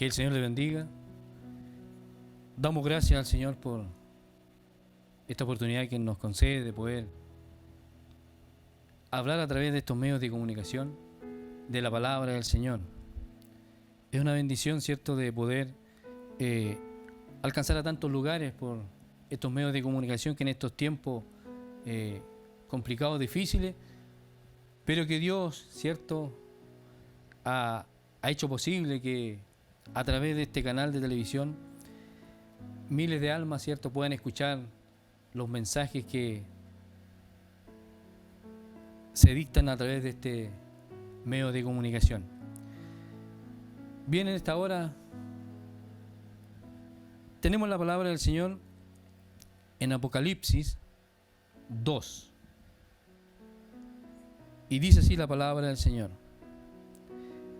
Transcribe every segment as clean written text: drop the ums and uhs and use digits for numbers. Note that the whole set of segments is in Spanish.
Que el Señor le bendiga. Damos gracias al Señor por esta oportunidad que nos concede de poder hablar a través de estos medios de comunicación de la palabra del Señor. Es una bendición, ¿cierto?, de poder alcanzar a tantos lugares por estos medios de comunicación que en estos tiempos complicados, difíciles, pero que Dios, ¿cierto?, ha hecho posible que a través de este canal de televisión miles de almas, ¿cierto?, puedan escuchar los mensajes que se dictan a través de este medio de comunicación. Bien, en esta hora tenemos la palabra del Señor en Apocalipsis 2. Y dice así la palabra del Señor.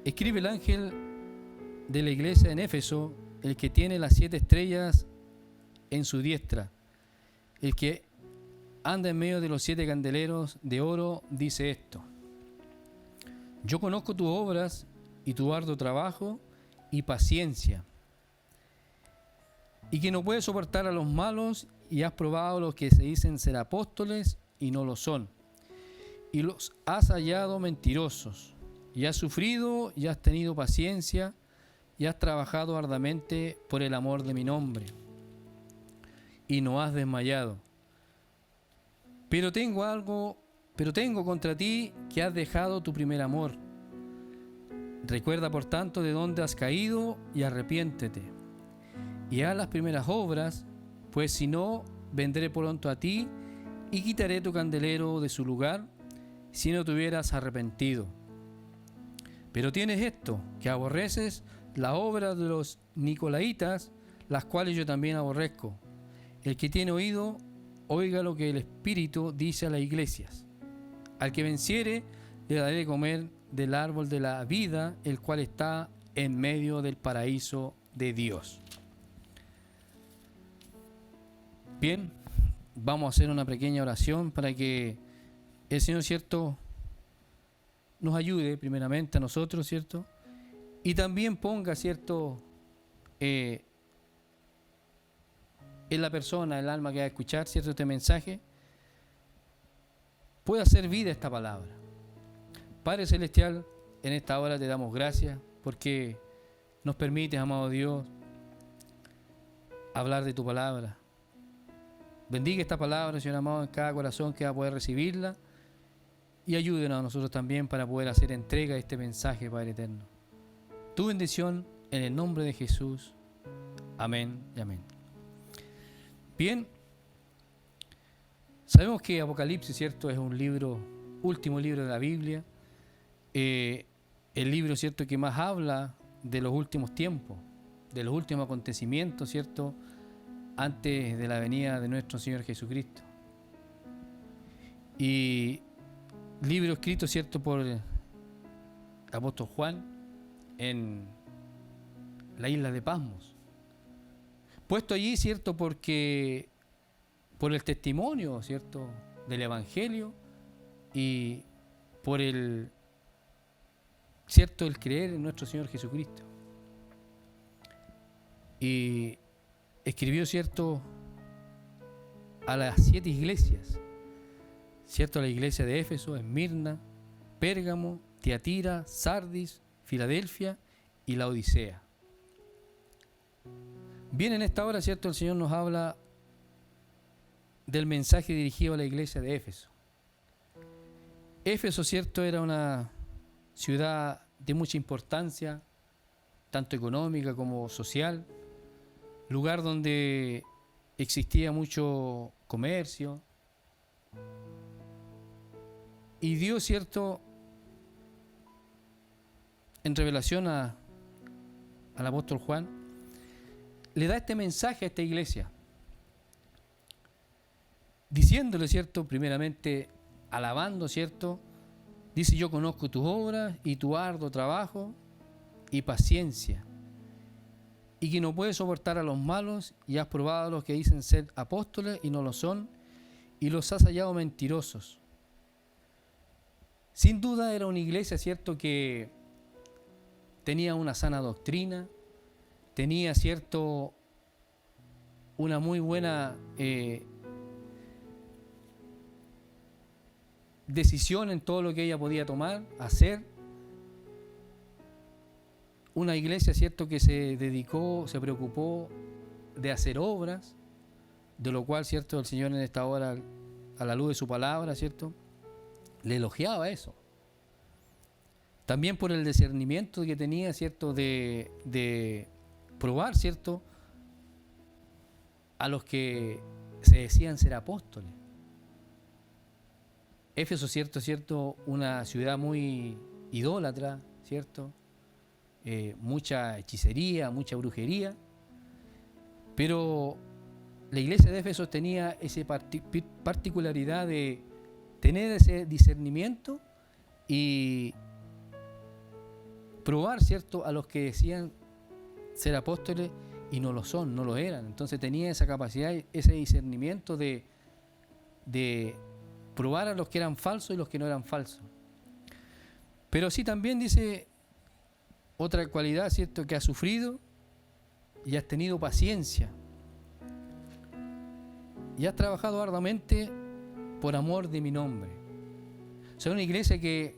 Escribe el ángel de la iglesia en Éfeso, el que tiene las 7 estrellas en su diestra, el que anda en medio de los 7 candeleros de oro, dice esto: yo conozco tus obras y tu arduo trabajo y paciencia, y que no puedes soportar a los malos, y has probado a los que se dicen ser apóstoles y no lo son, y los has hallado mentirosos, y has sufrido y has tenido paciencia, y has trabajado arduamente por el amor de mi nombre, y no has desmayado. Pero tengo contra ti que has dejado tu primer amor. Recuerda, por tanto, de dónde has caído y arrepiéntete. Y haz las primeras obras, pues si no, vendré pronto a ti y quitaré tu candelero de su lugar, si no te hubieras arrepentido. Pero tienes esto, que aborreces la obra de los nicolaitas, las cuales yo también aborrezco. El que tiene oído, oiga lo que el Espíritu dice a las iglesias. Al que venciere, le daré de comer del árbol de la vida, el cual está en medio del paraíso de Dios. Bien, vamos a hacer una pequeña oración para que el Señor, ¿cierto?, nos ayude primeramente a nosotros, ¿cierto?, y también ponga, ¿cierto?, en la persona, el alma que va a escuchar, ¿cierto?, este mensaje, pueda hacer vida esta palabra. Padre Celestial, en esta hora te damos gracias porque nos permites, amado Dios, hablar de tu palabra. Bendiga esta palabra, Señor amado, en cada corazón que va a poder recibirla, y ayúdenos a nosotros también para poder hacer entrega de este mensaje, Padre eterno. Tu bendición en el nombre de Jesús. Amén y amén. Bien, sabemos que Apocalipsis, ¿cierto?, es un libro, último libro de la Biblia, el libro, ¿cierto?, que más habla de los últimos tiempos, de los últimos acontecimientos, ¿cierto?, antes de la venida de nuestro Señor Jesucristo. Y libro escrito, ¿cierto?, por el apóstol Juan en la isla de Patmos. Puesto allí, ¿cierto?, porque por el testimonio, ¿cierto?, del Evangelio y por el, ¿cierto?, el creer en nuestro Señor Jesucristo. Y escribió, ¿cierto?, a las 7 iglesias, ¿cierto?, a la iglesia de Éfeso, Esmirna, Pérgamo, Tiatira, Sardis, Filadelfia y la Odisea. Bien, en esta hora, ¿cierto?, el Señor nos habla del mensaje dirigido a la iglesia de Éfeso. Éfeso, ¿cierto?, era una ciudad de mucha importancia, tanto económica como social, lugar donde existía mucho comercio. Y Dios, ¿cierto?, en revelación al apóstol Juan, le da este mensaje a esta iglesia, diciéndole, ¿cierto?, primeramente, alabando, ¿cierto?, dice: yo conozco tus obras y tu arduo trabajo y paciencia, y que no puedes soportar a los malos, y has probado a los que dicen ser apóstoles y no lo son, y los has hallado mentirosos. Sin duda era una iglesia, ¿cierto?, que tenía una sana doctrina, tenía, cierto, una muy buena decisión en todo lo que ella podía tomar, hacer. Una iglesia, cierto, que se dedicó, se preocupó de hacer obras, de lo cual, cierto, el Señor en esta hora, a la luz de su palabra, cierto, le elogiaba eso. También por el discernimiento que tenía, cierto, de probar, cierto, a los que se decían ser apóstoles. Éfeso, cierto, una ciudad muy idólatra, cierto, mucha hechicería, mucha brujería, pero la iglesia de Éfeso tenía esa particularidad de tener ese discernimiento y probar, cierto, a los que decían ser apóstoles y no lo son, no lo eran. Entonces tenía esa capacidad, ese discernimiento de probar a los que eran falsos y los que no eran falsos. Pero sí también dice otra cualidad, cierto, que has sufrido y has tenido paciencia y has trabajado arduamente por amor de mi nombre. O sea, una iglesia que,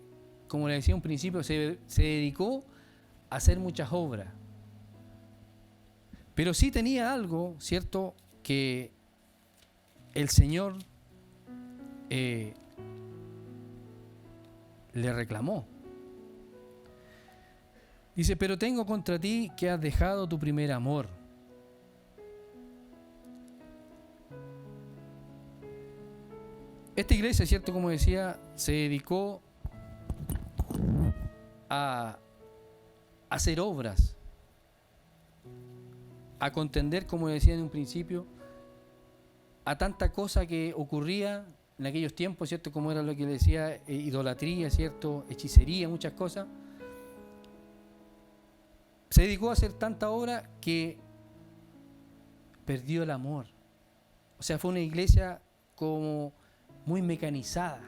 como le decía en un principio, se dedicó a hacer muchas obras. Pero sí tenía algo, cierto, que el Señor le reclamó. Dice, pero tengo contra ti que has dejado tu primer amor. Esta iglesia, cierto, como decía, se dedicó a hacer obras, a contender, como decía en un principio, a tanta cosa que ocurría en aquellos tiempos, cierto, como era lo que decía, idolatría, cierto, hechicería, muchas cosas. Se dedicó a hacer tanta obra que perdió el amor. O sea, fue una iglesia como muy mecanizada.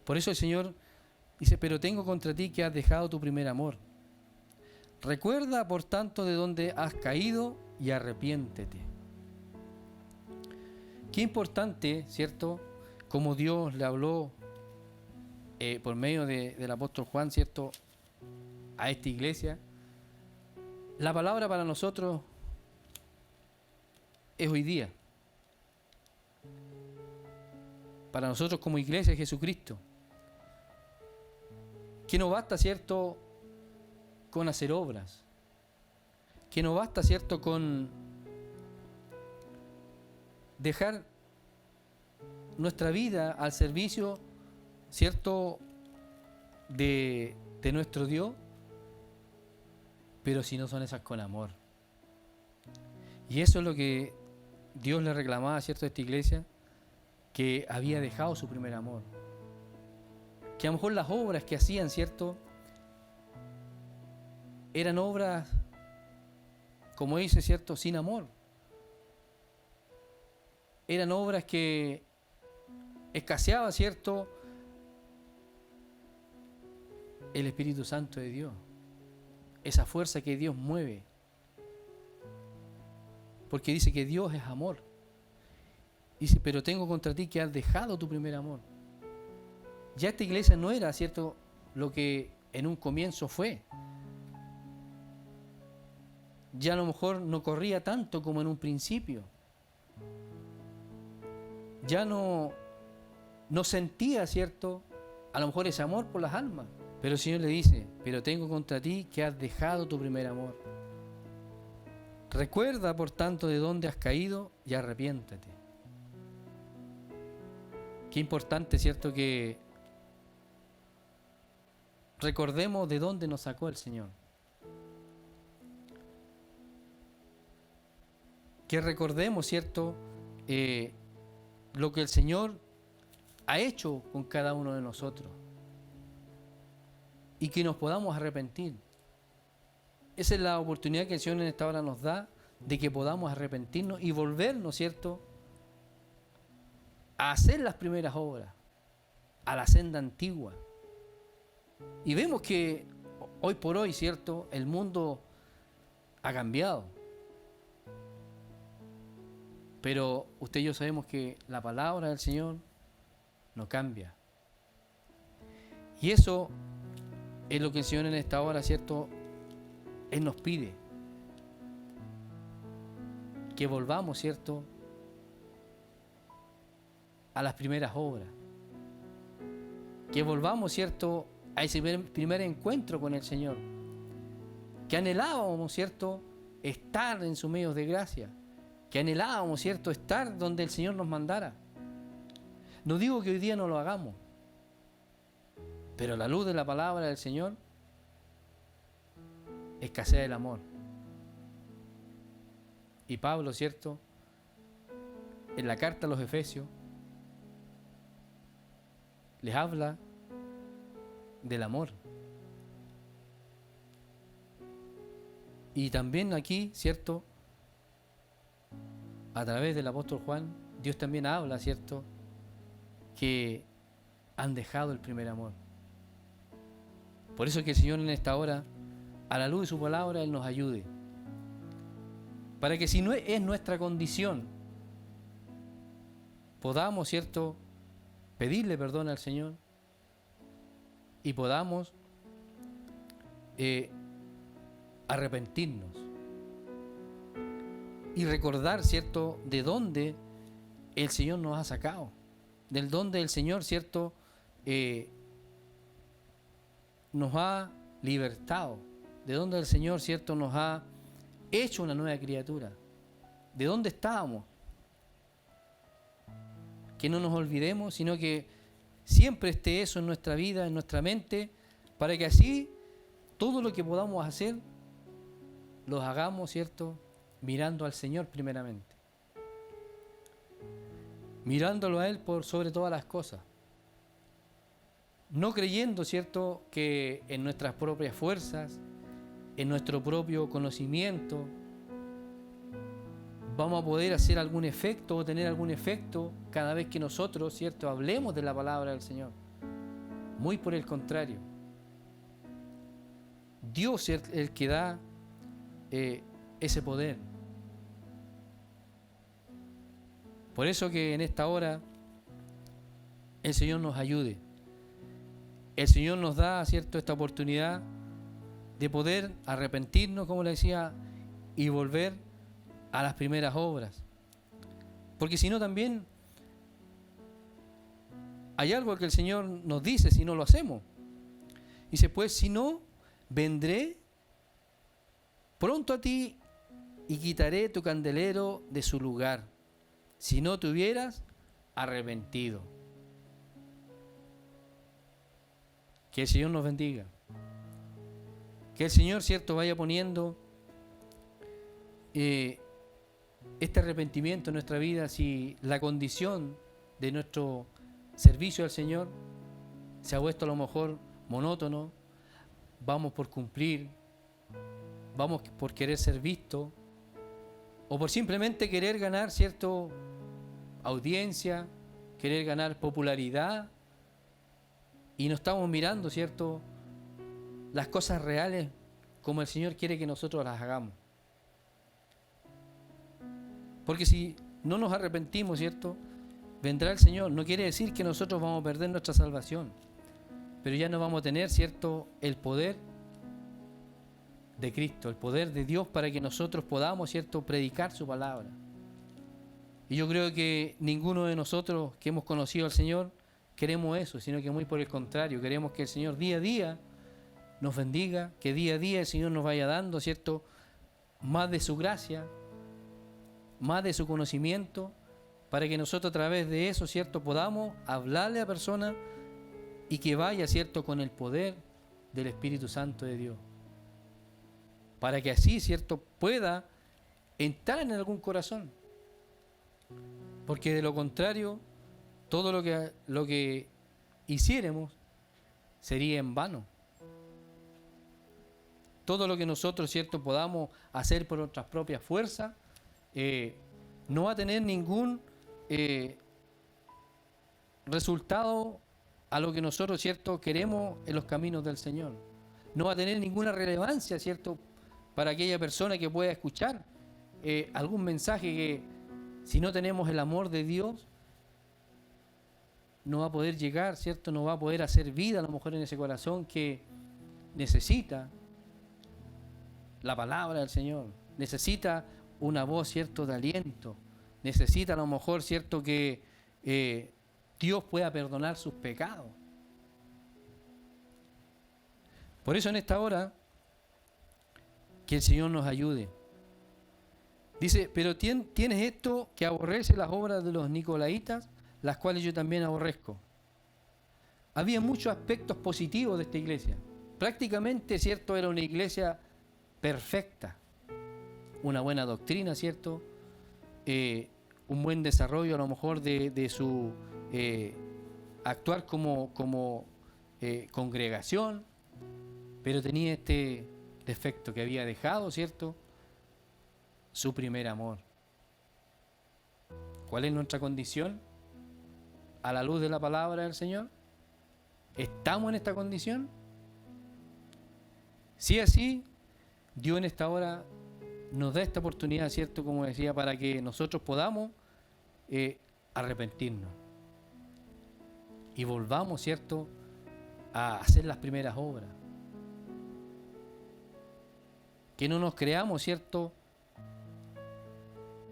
Por eso el Señor dice, pero tengo contra ti que has dejado tu primer amor. Recuerda, por tanto, de dónde has caído y arrepiéntete. Qué importante, ¿cierto? Como Dios le habló por medio del apóstol Juan, ¿cierto?, a esta iglesia. La palabra para nosotros es hoy día. Para nosotros como iglesia de Jesucristo. Que no basta, ¿cierto?, con hacer obras. Que no basta, ¿cierto?, con dejar nuestra vida al servicio, ¿cierto?, de nuestro Dios, pero si no son esas con amor. Y eso es lo que Dios le reclamaba, ¿cierto?, a esta iglesia, que había dejado su primer amor. Que a lo mejor las obras que hacían, ¿cierto?, eran obras, como dice, ¿cierto?, sin amor. Eran obras que escaseaba, ¿cierto?, el Espíritu Santo de Dios. Esa fuerza que Dios mueve. Porque dice que Dios es amor. Dice, pero tengo contra ti que has dejado tu primer amor. Ya esta iglesia no era, ¿cierto?, lo que en un comienzo fue. Ya a lo mejor no corría tanto como en un principio. Ya no sentía, ¿cierto?, a lo mejor ese amor por las almas. Pero el Señor le dice, pero tengo contra ti que has dejado tu primer amor. Recuerda, por tanto, de dónde has caído y arrepiéntate. Qué importante, ¿cierto?, que recordemos de dónde nos sacó el Señor. Que recordemos, ¿cierto?, lo que el Señor ha hecho con cada uno de nosotros. Y que nos podamos arrepentir. Esa es la oportunidad que el Señor en esta hora nos da, de que podamos arrepentirnos y volvernos, ¿cierto?, a hacer las primeras obras, a la senda antigua. Y vemos que Hoy por hoy, ¿cierto? El mundo ha cambiado. Pero usted y yo sabemos que la palabra del Señor no cambia. Y eso es lo que el Señor en esta hora, ¿cierto? Él nos pide. Que volvamos, ¿cierto? A las primeras obras. Que volvamos, ¿cierto? A ese primer encuentro con el Señor. Que anhelábamos, ¿cierto? Estar en sus medios de gracia. Que anhelábamos, ¿cierto? Estar donde el Señor nos mandara. No digo que hoy día no lo hagamos. Pero a la luz de la palabra del Señor, escasea el amor. Y Pablo, ¿cierto? En la carta a los Efesios, les habla del amor. Y también aquí, ¿cierto? A través del apóstol Juan, Dios también habla, ¿cierto? Que han dejado el primer amor. Por eso es que el Señor en esta hora, a la luz de su palabra, Él nos ayude. Para que si no es nuestra condición, podamos, ¿cierto?, pedirle perdón al Señor y podamos arrepentirnos y recordar, ¿cierto?, de dónde el Señor nos ha sacado, del dónde el Señor, ¿cierto?, nos ha libertado, de dónde el Señor, ¿cierto?, nos ha hecho una nueva criatura, de dónde estábamos. Que no nos olvidemos, sino que siempre esté eso en nuestra vida, en nuestra mente, para que así todo lo que podamos hacer, los hagamos, ¿cierto?, mirando al Señor primeramente. Mirándolo a Él por sobre todas las cosas. No creyendo, ¿cierto?, que en nuestras propias fuerzas, en nuestro propio conocimiento, vamos a poder hacer algún efecto o tener algún efecto cada vez que nosotros, ¿cierto?, hablemos de la palabra del Señor. Muy por el contrario. Dios es el que da ese poder. Por eso que en esta hora el Señor nos ayude. El Señor nos da, ¿cierto?, esta oportunidad de poder arrepentirnos, como le decía, y volver a las primeras obras. Porque si no también hay algo que el Señor nos dice si no lo hacemos. Dice, pues si no, vendré pronto a ti y quitaré tu candelero de su lugar, si no te hubieras arrepentido. Que el Señor nos bendiga. Que el Señor, ¿cierto?, vaya poniendo este arrepentimiento en nuestra vida. Si la condición de nuestro servicio al Señor se ha vuelto a lo mejor monótono, vamos por cumplir, vamos por querer ser visto, o por simplemente querer ganar, ¿cierto?, audiencia, querer ganar popularidad, y no estamos mirando, ¿cierto?, las cosas reales como el Señor quiere que nosotros las hagamos. Porque si no nos arrepentimos, ¿cierto?, vendrá el Señor. No quiere decir que nosotros vamos a perder nuestra salvación, pero ya no vamos a tener, ¿cierto?, el poder de Cristo, el poder de Dios para que nosotros podamos, ¿cierto?, predicar su palabra. Y yo creo que ninguno de nosotros que hemos conocido al Señor queremos eso, sino que muy por el contrario, queremos que el Señor día a día nos bendiga, que día a día el Señor nos vaya dando, ¿cierto?, más de su gracia, más de su conocimiento, para que nosotros a través de eso, ¿cierto?, podamos hablarle a personas y que vaya, ¿cierto?, con el poder del Espíritu Santo de Dios. Para que así, ¿cierto?, pueda entrar en algún corazón. Porque de lo contrario, todo lo que hiciéramos sería en vano. Todo lo que nosotros, ¿cierto?, podamos hacer por nuestras propias fuerzas, no va a tener ningún resultado a lo que nosotros, ¿cierto?, queremos en los caminos del Señor. no va a tener ninguna relevancia, ¿cierto?, para aquella persona que pueda escuchar algún mensaje que, si no tenemos el amor de Dios, no va a poder llegar, ¿cierto?, no va a poder hacer vida a lo mejor en ese corazón que necesita la palabra del Señor, necesita una voz, ¿cierto?, de aliento, necesita a lo mejor, ¿cierto?, que Dios pueda perdonar sus pecados. Por eso en esta hora, que el Señor nos ayude. Dice, pero tienes esto que aborrece las obras de los nicolaitas, las cuales yo también aborrezco. Había muchos aspectos positivos de esta iglesia. Prácticamente, ¿cierto?, era una iglesia perfecta. Una buena doctrina, ¿cierto? Un buen desarrollo a lo mejor de su actuar como congregación, pero tenía este defecto que había dejado, ¿cierto?, su primer amor. ¿Cuál es nuestra condición a la luz de la palabra del Señor? ¿Estamos en esta condición? Si es así, Dios en esta hora nos da esta oportunidad, ¿cierto?, como decía, para que nosotros podamos arrepentirnos y volvamos, ¿cierto?, a hacer las primeras obras. Que no nos creamos, ¿cierto?,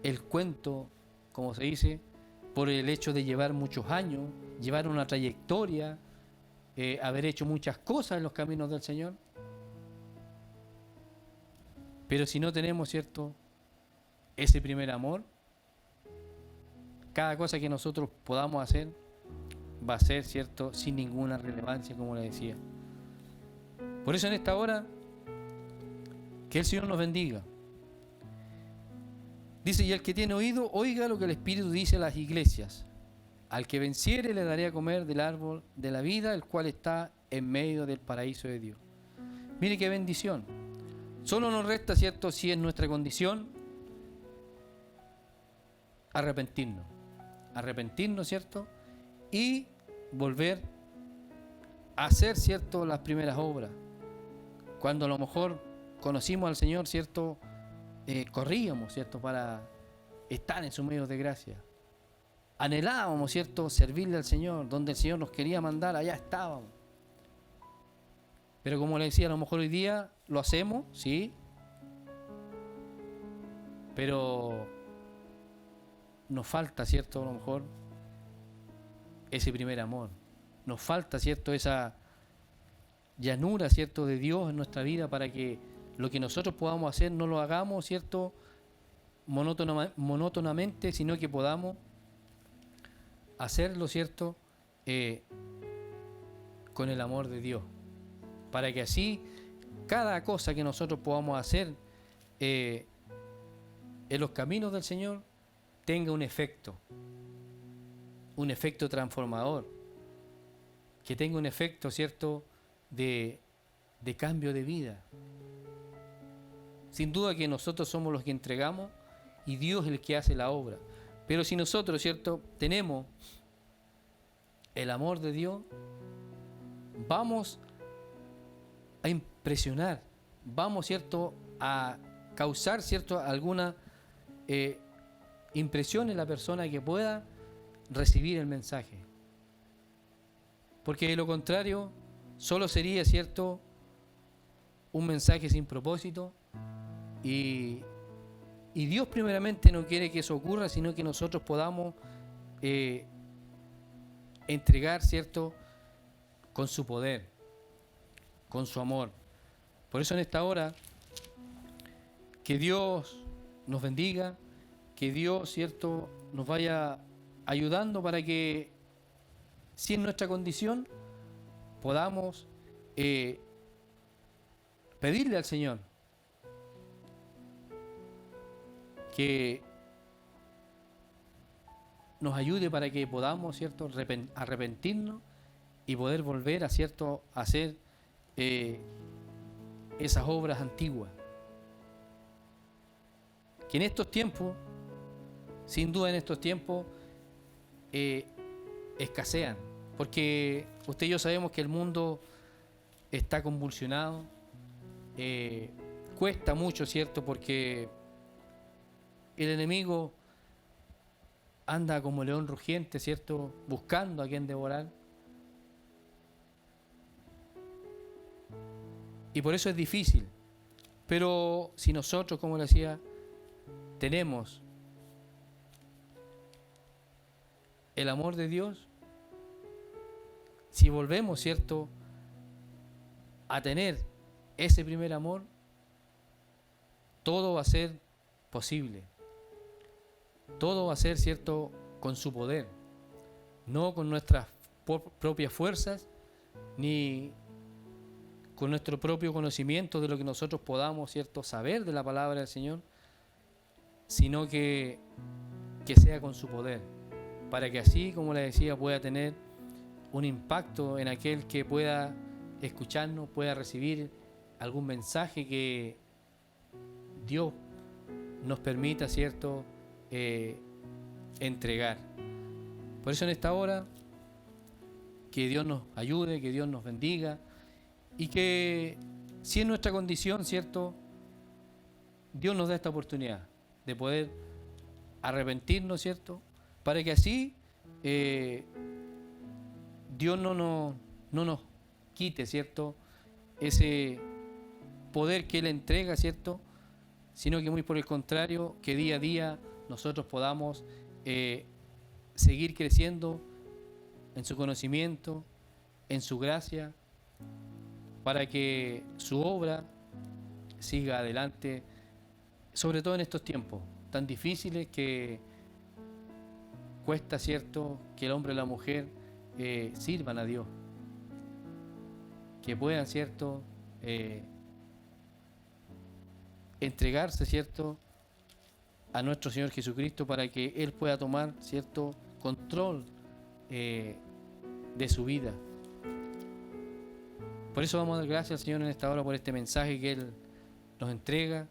el cuento, como se dice, por el hecho de llevar muchos años, llevar una trayectoria, haber hecho muchas cosas en los caminos del Señor. Pero si no tenemos, ¿cierto?, ese primer amor, cada cosa que nosotros podamos hacer va a ser, ¿cierto?, sin ninguna relevancia, como le decía. Por eso en esta hora, que el Señor nos bendiga. Dice, y el que tiene oído, oiga lo que el Espíritu dice a las iglesias. Al que venciere le daré a comer del árbol de la vida, el cual está en medio del paraíso de Dios. Mire qué bendición. Solo nos resta, ¿cierto?, si es nuestra condición, arrepentirnos. Arrepentirnos, ¿cierto?, y volver a hacer, ¿cierto?, las primeras obras. Cuando a lo mejor conocimos al Señor, ¿cierto?, corríamos, ¿cierto?, para estar en sus medios de gracia. Anhelábamos, ¿cierto?, servirle al Señor. Donde el Señor nos quería mandar, allá estábamos. Pero como le decía, a lo mejor hoy día lo hacemos, sí, pero nos falta, ¿cierto?, a lo mejor ese primer amor. Nos falta, ¿cierto?, esa llanura, ¿cierto?, de Dios en nuestra vida, para que lo que nosotros podamos hacer no lo hagamos, ¿cierto?, monótonamente, sino que podamos hacerlo, ¿cierto?, con el amor de Dios, para que así cada cosa que nosotros podamos hacer en los caminos del Señor tenga un efecto transformador, que tenga un efecto, ¿cierto?, de cambio de vida. Sin duda que nosotros somos los que entregamos y Dios es el que hace la obra. Pero si nosotros, ¿cierto?, tenemos el amor de Dios, vamos a impresionar, vamos, ¿cierto?, a causar, ¿cierto?, alguna impresión en la persona que pueda recibir el mensaje. Porque de lo contrario, solo sería, ¿cierto?, un mensaje sin propósito. Y Dios primeramente no quiere que eso ocurra, sino que nosotros podamos entregar, ¿cierto?, con su poder, con su amor. Por eso en esta hora, que Dios nos bendiga, que Dios, ¿cierto?, nos vaya ayudando para que, si en nuestra condición, podamos pedirle al Señor que nos ayude para que podamos, ¿cierto?, arrepentirnos y poder volver a, ¿cierto?, a hacer esas obras antiguas. Que en estos tiempos, sin duda en estos tiempos, escasean. Porque usted y yo sabemos que el mundo está convulsionado, cuesta mucho, ¿cierto? Porque el enemigo anda como león rugiente, ¿cierto? Buscando a quien devorar. Y por eso es difícil. Pero si nosotros, como le decía, tenemos el amor de Dios, si volvemos, ¿cierto?, a tener ese primer amor, todo va a ser posible. Todo va a ser, ¿cierto?, con su poder, no con nuestras propias fuerzas, ni con nuestro propio conocimiento de lo que nosotros podamos, ¿cierto?, saber de la palabra del Señor, sino que sea con su poder, para que así, como le decía, pueda tener un impacto en aquel que pueda escucharnos, pueda recibir algún mensaje que Dios nos permita, ¿cierto?, entregar. Por eso en esta hora, que Dios nos ayude, que Dios nos bendiga, y que si es nuestra condición, ¿cierto?, Dios nos da esta oportunidad de poder arrepentirnos, ¿cierto?, para que así Dios no nos quite, ¿cierto?, ese poder que Él entrega, ¿cierto?, sino que muy por el contrario, que día a día nosotros podamos seguir creciendo en su conocimiento, en su gracia, para que su obra siga adelante, sobre todo en estos tiempos tan difíciles que cuesta, ¿cierto?, que el hombre y la mujer sirvan a Dios, que puedan, ¿cierto?, entregarse, ¿cierto?, a nuestro Señor Jesucristo para que Él pueda tomar, ¿cierto?, control de su vida. Por eso vamos a dar gracias al Señor en esta hora por este mensaje que Él nos entrega,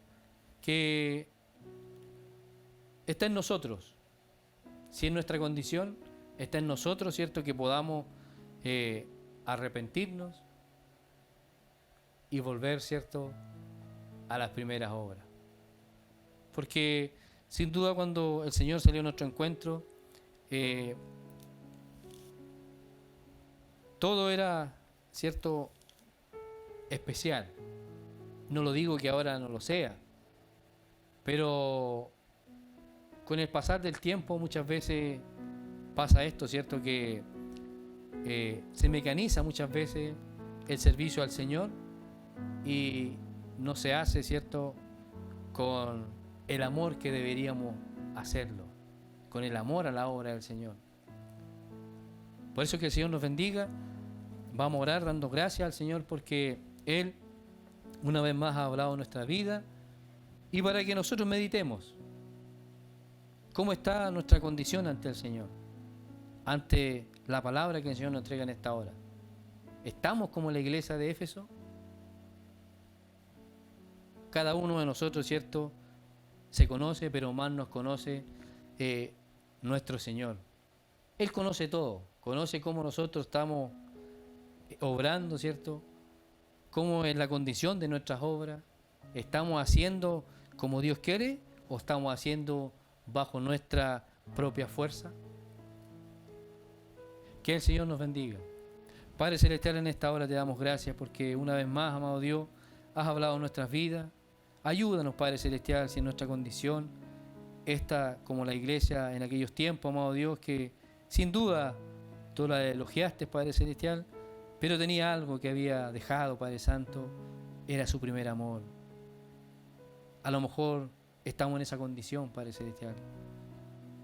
que está en nosotros. Si es nuestra condición, está en nosotros, ¿cierto?, que podamos arrepentirnos y volver, ¿cierto?, a las primeras obras. Porque sin duda cuando el Señor salió a nuestro encuentro, todo era, ¿cierto?, especial. No lo digo que ahora no lo sea, pero con el pasar del tiempo muchas veces pasa esto, ¿cierto?, que se mecaniza muchas veces el servicio al Señor y no se hace, ¿cierto?, con el amor que deberíamos hacerlo, con el amor a la obra del Señor. Por eso que el Señor nos bendiga. Vamos a orar dando gracias al Señor porque Él una vez más ha hablado en nuestra vida y para que nosotros meditemos cómo está nuestra condición ante el Señor, ante la palabra que el Señor nos entrega en esta hora. ¿Estamos como la iglesia de Éfeso? Cada uno de nosotros, ¿cierto?, se conoce, pero más nos conoce nuestro Señor. Él conoce todo, conoce cómo nosotros estamos obrando, ¿cierto?, cómo es la condición de nuestras obras. ¿Estamos haciendo como Dios quiere o estamos haciendo bajo nuestra propia fuerza? Que el Señor nos bendiga. Padre Celestial, en esta hora te damos gracias porque una vez más, amado Dios, has hablado en nuestras vidas. Ayúdanos, Padre Celestial, si en nuestra condición esta como la iglesia en aquellos tiempos, amado Dios, que sin duda tú la elogiaste, Padre Celestial, pero tenía algo que había dejado, Padre Santo, era su primer amor. A lo mejor estamos en esa condición, Padre Celestial.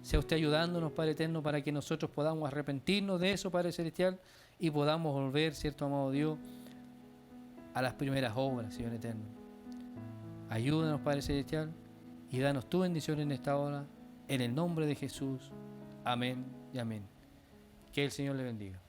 Sea usted ayudándonos, Padre Eterno, para que nosotros podamos arrepentirnos de eso, Padre Celestial, y podamos volver, cierto, amado Dios, a las primeras obras, Señor Eterno. Ayúdanos, Padre Celestial, y danos tu bendición en esta hora, en el nombre de Jesús. Amén y amén. Que el Señor le bendiga.